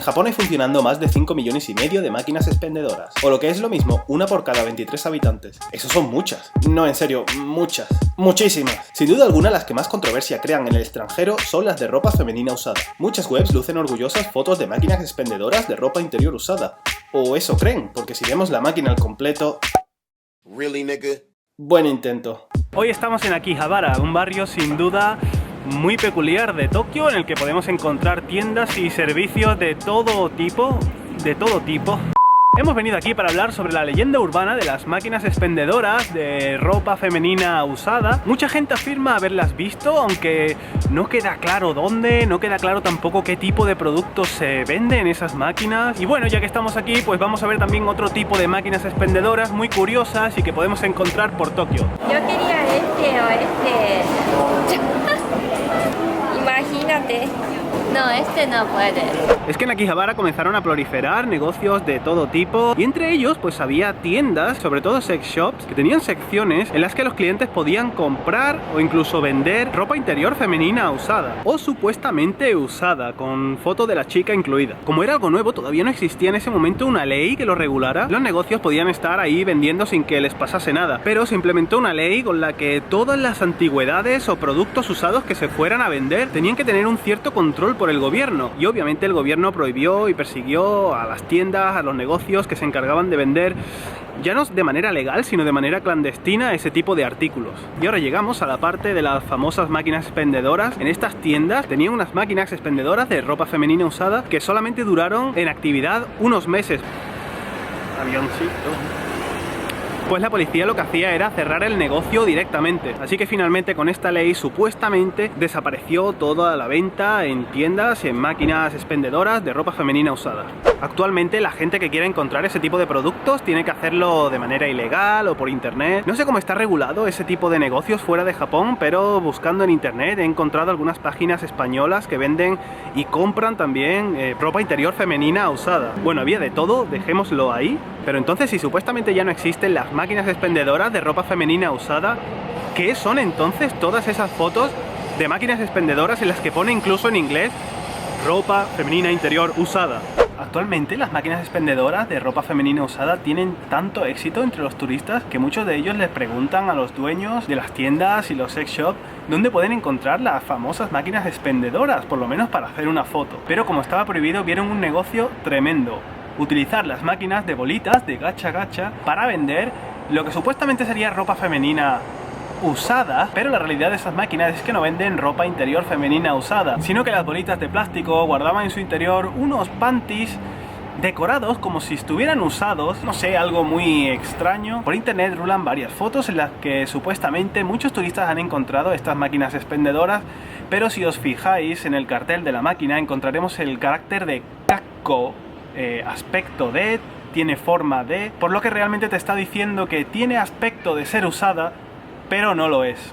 Japón hay funcionando más de 5,5 millones de máquinas expendedoras, o lo que es lo mismo, una por cada 23 habitantes. Eso son muchas. No, en serio, muchas. Muchísimas. Sin duda alguna, las que más controversia crean en el extranjero son las de ropa femenina usada. Muchas webs lucen orgullosas fotos de máquinas expendedoras de ropa interior usada. O eso creen, porque si vemos la máquina al completo... Really, nigga? Buen intento. Hoy estamos en Akihabara, un barrio sin duda muy peculiar de Tokio, en el que podemos encontrar tiendas y servicios de todo tipo. Hemos venido aquí para hablar sobre la leyenda urbana de las máquinas expendedoras de ropa femenina usada. Mucha gente afirma haberlas visto, aunque no queda claro dónde, no queda claro tampoco qué tipo de productos se venden en esas máquinas. Y bueno, ya que estamos aquí, pues vamos a ver también otro tipo de máquinas expendedoras muy curiosas y que podemos encontrar por Tokio. Yo quería este o este. Imagínate. No, este no puede. Es que en Akihabara comenzaron a proliferar negocios de todo tipo y entre ellos pues había tiendas, sobre todo sex shops, que tenían secciones en las que los clientes podían comprar o incluso vender ropa interior femenina usada o supuestamente usada, con foto de la chica incluida. Como era algo nuevo, todavía no existía en ese momento una ley que lo regulara. Los negocios podían estar ahí vendiendo sin que les pasase nada, pero se implementó una ley con la que todas las antigüedades o productos usados que se fueran a vender tenían que tener un cierto control por el gobierno, y obviamente el gobierno prohibió y persiguió a las tiendas, a los negocios que se encargaban de vender, ya no de manera legal, sino de manera clandestina, ese tipo de artículos. Y ahora llegamos a la parte de las famosas máquinas expendedoras. En estas tiendas tenían unas máquinas expendedoras de ropa femenina usada que solamente duraron en actividad unos meses. Avioncito. Pues la policía lo que hacía era cerrar el negocio directamente. Así que finalmente con esta ley supuestamente desapareció toda la venta en tiendas, en máquinas expendedoras de ropa femenina usada. Actualmente la gente que quiera encontrar ese tipo de productos tiene que hacerlo de manera ilegal o por internet. No sé cómo está regulado ese tipo de negocios fuera de Japón, pero buscando en internet he encontrado algunas páginas españolas que venden y compran también ropa interior femenina usada. Bueno, había de todo, dejémoslo ahí. Pero entonces, si supuestamente ya no existen las máquinas expendedoras de ropa femenina usada, ¿qué son entonces todas esas fotos de máquinas expendedoras en las que pone incluso en inglés ropa femenina interior usada? Actualmente las máquinas expendedoras de ropa femenina usada tienen tanto éxito entre los turistas que muchos de ellos les preguntan a los dueños de las tiendas y los sex shops dónde pueden encontrar las famosas máquinas expendedoras, por lo menos para hacer una foto. Pero como estaba prohibido, vieron un negocio tremendo: utilizar las máquinas de bolitas, de gacha gacha, para vender lo que supuestamente sería ropa femenina usada, pero la realidad de esas máquinas es que no venden ropa interior femenina usada, sino que las bolitas de plástico guardaban en su interior unos panties decorados como si estuvieran usados, no sé, algo muy extraño. Por internet rulan varias fotos en las que supuestamente muchos turistas han encontrado estas máquinas expendedoras, pero si os fijáis en el cartel de la máquina encontraremos el carácter de kakko, aspecto de, tiene forma de, por lo que realmente te está diciendo que tiene aspecto de ser usada, pero no lo es.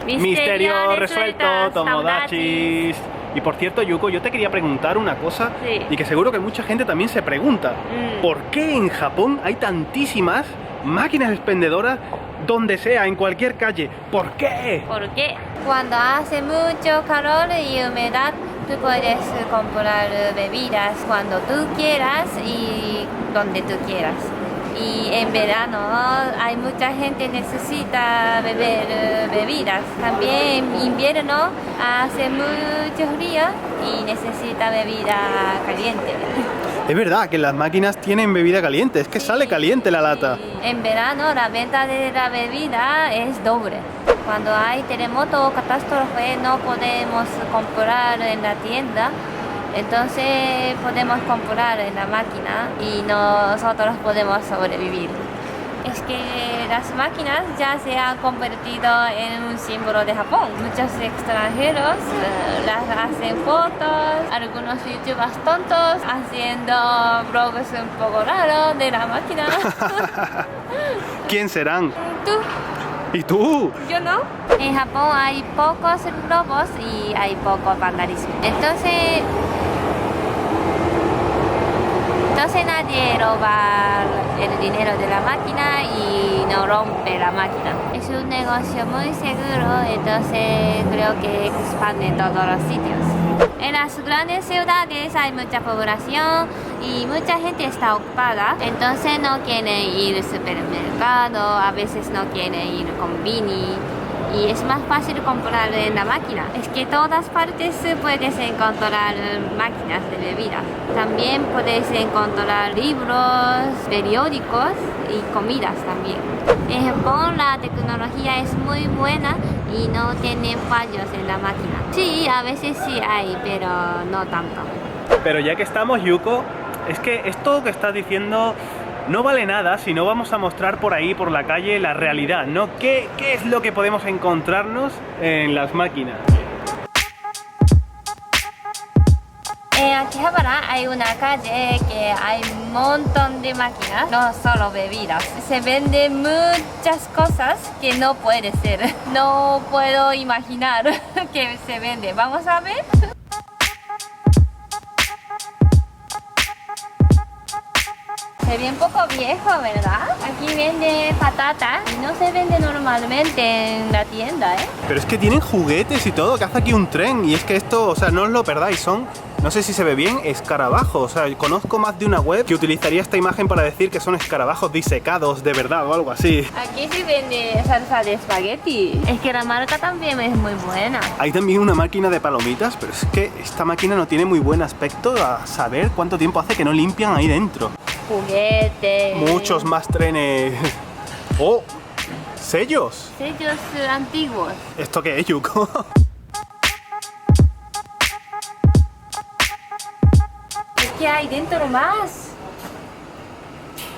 Misterio resuelto, Tomodachis. Y por cierto, Yuko, yo te quería preguntar una cosa, Sí. y que seguro que mucha gente también se pregunta. ¿Por qué en Japón hay tantísimas máquinas expendedoras donde sea, en cualquier calle? ¿Por qué? Porque cuando hace mucho calor y humedad, tú puedes comprar bebidas cuando tú quieras y donde tú quieras. Y en verano hay mucha gente que necesita beber bebidas. También en invierno hace mucho frío y necesita bebida caliente. Es verdad que las máquinas tienen bebida caliente, es que sale caliente la lata. En verano la venta de la bebida es doble. Cuando hay terremoto o catástrofe no podemos comprar en la tienda, entonces podemos comprar en la máquina y nosotros podemos sobrevivir. Es que las máquinas ya se han convertido en un símbolo de Japón. Muchos extranjeros las hacen fotos, algunos youtubers tontos haciendo blogs un poco raros de la máquina. ¿Quién serán? ¿Tú? ¿Y tú? Yo no. En Japón hay pocos robos y hay poco vandalismo. Entonces nadie roba el dinero de la máquina y no rompe la máquina. Es un negocio muy seguro, entonces creo que expande en todos los sitios. En las grandes ciudades hay mucha población y mucha gente está ocupada, entonces no quieren ir al supermercado, a veces no quieren ir al combini y es más fácil comprar en la máquina. Es que todas partes puedes encontrar máquinas de bebidas. También puedes encontrar libros, periódicos y comidas también. En Japón la tecnología es muy buena y no tiene fallos en la máquina. Sí, a veces sí hay, pero no tanto. Pero ya que estamos, Yuko, es que esto que estás diciendo no vale nada si no vamos a mostrar por ahí, por la calle, la realidad, ¿no? ¿Qué es lo que podemos encontrarnos en las máquinas? En Akihabara hay una calle que hay un montón de máquinas, no solo bebidas. Se venden muchas cosas que no puede ser. No puedo imaginar que se vende. ¿Vamos a ver? Se ve un poco viejo, ¿verdad? Aquí vende patatas y no se vende normalmente en la tienda, ¿eh? Pero es que tienen juguetes y todo, que hace aquí un tren. Y es que esto, o sea, no os lo perdáis, son, no sé si se ve bien, escarabajos. O sea, conozco más de una web que utilizaría esta imagen para decir que son escarabajos disecados de verdad o algo así. Aquí se vende salsa de espagueti. Es que la marca también es muy buena. Hay también una máquina de palomitas, pero es que esta máquina no tiene muy buen aspecto, a saber cuánto tiempo hace que no limpian ahí dentro. Juguetes. Muchos más trenes. ¡Oh! ¡Sellos! Sellos antiguos. ¿Esto qué es, Yuko? ¿Qué hay dentro más?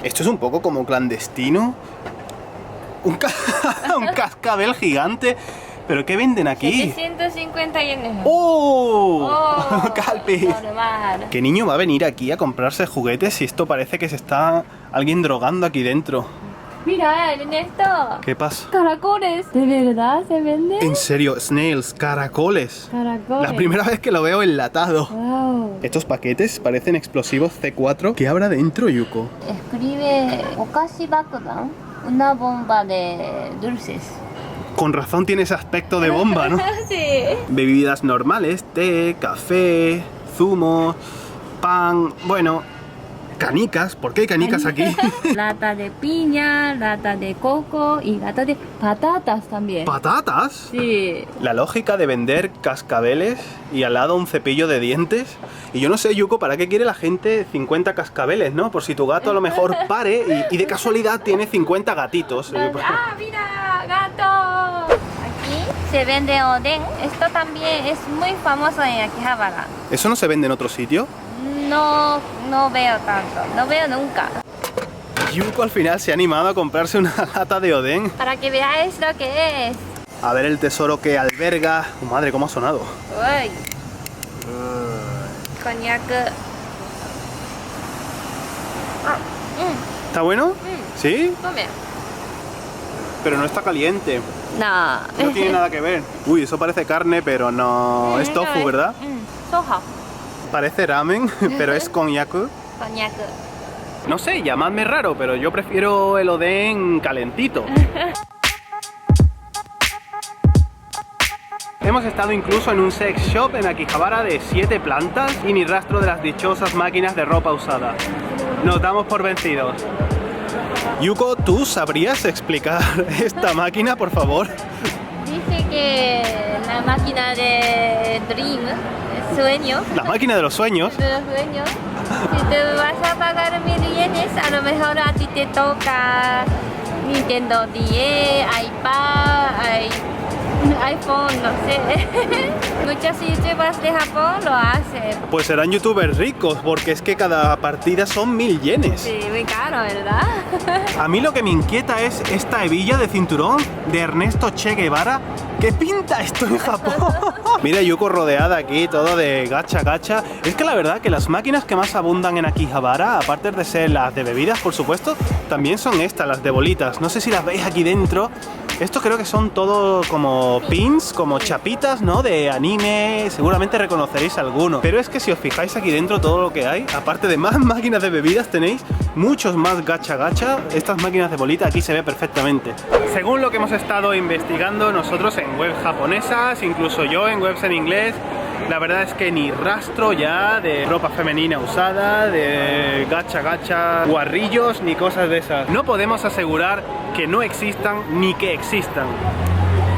Esto es un poco como clandestino. Un cascabel gigante. ¿Pero qué venden aquí? 750 yenes. ¡Oh! ¡Calpi! Normal. ¿Qué niño va a venir aquí a comprarse juguetes si esto parece que se está alguien drogando aquí dentro? Mira, Ernesto. ¿Qué pasa? Caracoles. ¿De verdad se vende? En serio, snails, caracoles. Caracoles. La primera vez que lo veo enlatado. Wow. Estos paquetes parecen explosivos C4. ¿Qué habrá dentro, Yuko? Escribe Okashi Bakudan, una bomba de dulces. Con razón tiene ese aspecto de bomba, ¿no? Sí. Bebidas normales, té, café, zumo, pan, bueno, canicas. ¿Por qué hay canicas aquí? Lata de piña, lata de coco y lata de patatas también. ¿Patatas? Sí. La lógica de vender cascabeles y al lado un cepillo de dientes. Y yo no sé, Yuko, ¿para qué quiere la gente 50 cascabeles, no? Por si tu gato a lo mejor pare y de casualidad tiene 50 gatitos. ¡Ah, mira! ¡Gato! Aquí se vende oden. Esto también es muy famoso en Akihabara. ¿Eso no se vende en otro sitio? No veo tanto. No veo nunca. Yuko al final se ha animado a comprarse una lata de oden. Para que veáis lo que es. A ver el tesoro que alberga. Oh, madre, cómo ha sonado. Uy. Coñac. ¿Está bueno? ¿Sí? Come. Pero no está caliente. No. No tiene nada que ver. Uy, eso parece carne, pero no. Es tofu, ¿verdad? Soja. Parece ramen, pero es konyaku. Coñac. No sé, llamadme raro, pero yo prefiero el oden calentito. Hemos estado incluso en un sex shop en Akihabara de 7 plantas y ni rastro de las dichosas máquinas de ropa usada. Nos damos por vencidos. Yuko, ¿tú sabrías explicar esta máquina, por favor? Dice que la máquina de Dream, sueño, La máquina de los sueños. de los sueños, si te vas a pagar 1000 yenes, a lo mejor a ti te toca Nintendo 10, iPad, iPhone, no sé. Muchos youtubers de Japón lo hacen. Pues serán youtubers ricos, porque es que cada partida son 1000 yenes. Sí, muy caro, ¿verdad? A mí lo que me inquieta es esta hebilla de cinturón de Ernesto Che Guevara. ¿Qué pinta esto en Japón? Mira Yuko rodeada aquí, todo de gacha gacha. Es que la verdad que las máquinas que más abundan en Akihabara, aparte de ser las de bebidas, por supuesto, también son estas, las de bolitas. No sé si las veis aquí dentro. Esto creo que son todo como pins, como chapitas, ¿no? De anime, seguramente reconoceréis alguno. Pero es que si os fijáis aquí dentro todo lo que hay, aparte de más máquinas de bebidas, tenéis muchos más gacha gacha. Estas máquinas de bolita aquí se ve perfectamente. Según lo que hemos estado investigando nosotros en webs japonesas, incluso yo en webs en inglés, la verdad es que ni rastro ya de ropa femenina usada, de gacha gacha, guarrillos ni cosas de esas. No podemos asegurar que no existan ni que existan.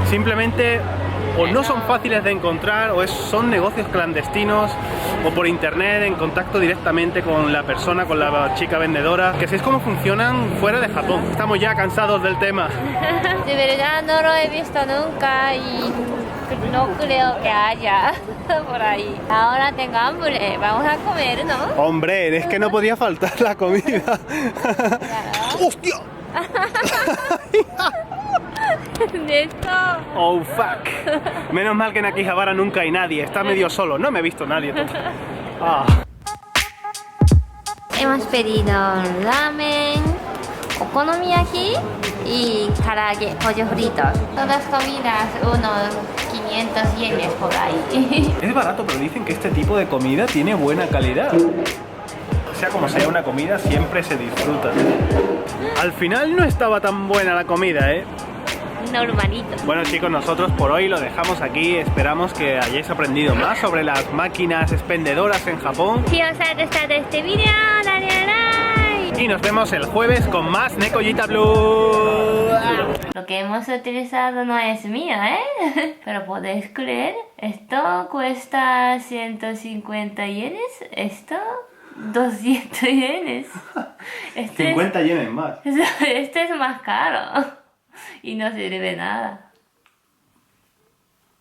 Simplemente o no son fáciles de encontrar o son negocios clandestinos o por internet en contacto directamente con la persona, con la chica vendedora, que así es como funcionan fuera de Japón. Estamos ya cansados del tema. De verdad no lo he visto nunca y no creo que haya por ahí. Ahora tengo hambre, vamos a comer, ¿no? Hombre, es que no podía faltar la comida. ¡Hostia! ¿Esto? Oh fuck. Menos mal que en Akihabara nunca hay nadie, está medio solo, no me he visto nadie. Ah. Hemos pedido ramen, okonomiyaki y karaage, pollo frito. Todas comidas unos 500 yenes por ahí. Es barato, pero dicen que este tipo de comida tiene buena calidad. Sea como sea una comida, siempre se disfruta. Al final no estaba tan buena la comida, ¿eh? Normalito. Bueno chicos, nosotros por hoy lo dejamos aquí. Esperamos que hayáis aprendido más sobre las máquinas expendedoras en Japón. Si os ha gustado este vídeo, dale a like. Y nos vemos el jueves con más Nekojita Blue. Lo que hemos utilizado no es mío, ¿eh? Pero podéis creer, esto cuesta 150 yenes, esto 200 yenes. 50 yenes más. Este es más caro y no sirve nada.